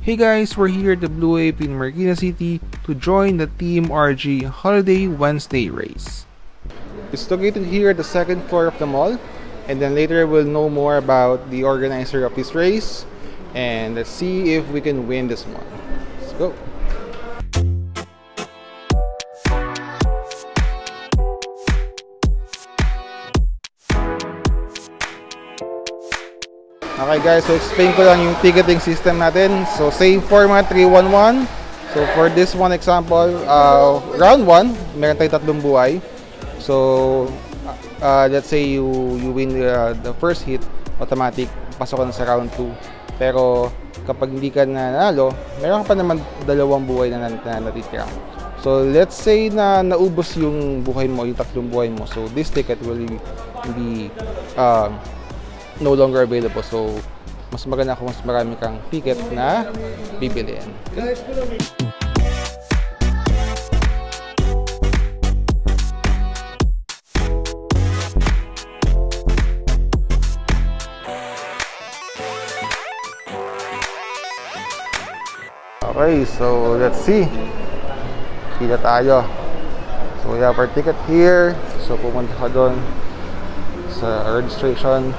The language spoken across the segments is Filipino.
Hey guys, we're here at the Blue Ape in Marikina City to join the Team RG Holiday Wednesday race. It's located here at the second floor of the mall, and then later we'll know more about the organizer of this race, and let's see if we can win this one. Let's go! Okay guys, so explain ko lang yung ticketing system natin. So same format, 3-1-1. So for this one example, round 1, meron tayong 3 buhay. So let's say you win the first hit, automatic, pasok ka na sa round 2. Pero kapag hindi ka nanalo, meron ka pa naman 2 buhay na natitira. So let's say na naubos yung buhay mo, yung 3 buhay mo. So this ticket will be no longer available. So mas maganda kung mas marami kang ticket na bibiliin. Okay, so let's see. Pila tayo. So we have our ticket here. So pumunta ka doon sa registration.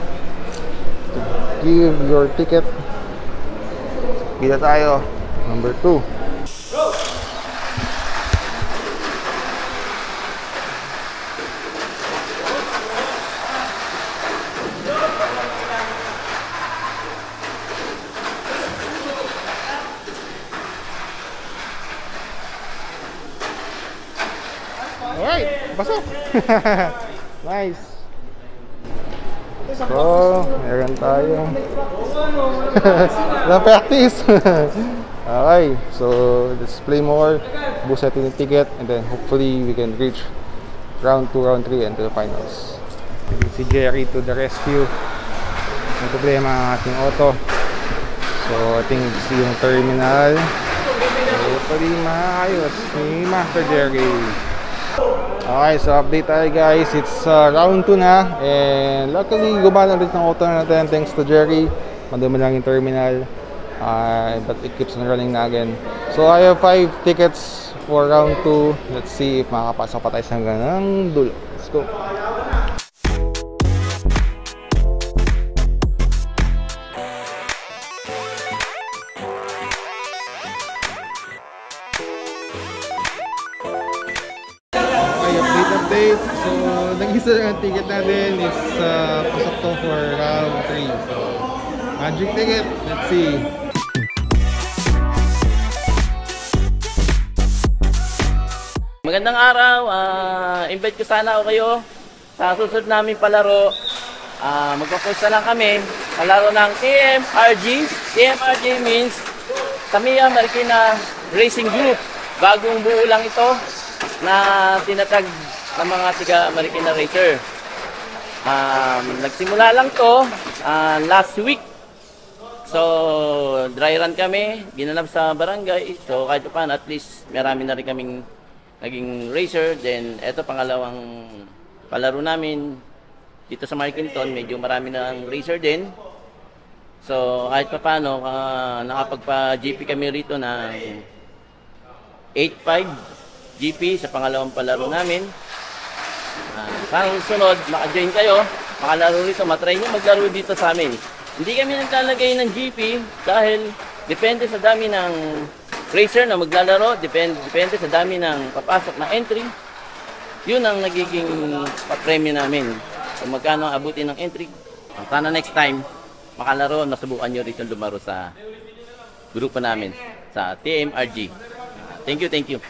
Give your ticket. Pila tayo. Number 2. Alright, pasok. Nice. So, meron tayo. Na practice. Okay, so let's play more. Boost natin yung ticket, and then hopefully we can reach round 2, round 3, and to the finals. Si Jerry to the rescue. May problema ang ating auto. So, I think it's yung terminal. So, hopefully maayos ni Master Jerry. Okay, so update tayo guys. It's round 2 na, and luckily gumana ulit ng auto natin thanks to Jerry. Madumi lang yung terminal, but it keeps on running na again. So I have 5 tickets for round 2. Let's see if makakapasok pa tayo sa hanggang dulo. Let's go! Update. So, nag-isa lang ang ticket natin is pasok to for round 3. So, magic ticket. Let's see. Magandang araw. Invite ko sana ako kayo sa susunod namin palaro. Magpapost na lang kami. Palaro ng TMRG. TMRG means Tamiya Marikina Racing Group. Bagong buo lang ito na tinatag ng mga tiga Marikina Racer. Nagsimula lang to last week. So dry run kami, ginanap sa barangay. So kahit pa at least marami na rin kaming naging racer. Then eto pangalawang palaro namin dito sa Marikina. Medyo marami na ang racer din. So kahit pa paano nakapagpa GP kami rito ng 8-5 GP sa pangalawang palaro namin. Para sunod, maka-join kayo, makalaro rito, matry nyo maglaro dito sa amin. Hindi kami naglalagay ng GP dahil depende sa dami ng racer na maglalaro, depende sa dami ng papasok na entry. Yun ang nagiging pa-premyo namin. Kung magkano ang abutin ng entry, sana next time, makalaro, nasubukan nyo rito lumaro sa grupo namin, sa TMRG. Thank you, thank you.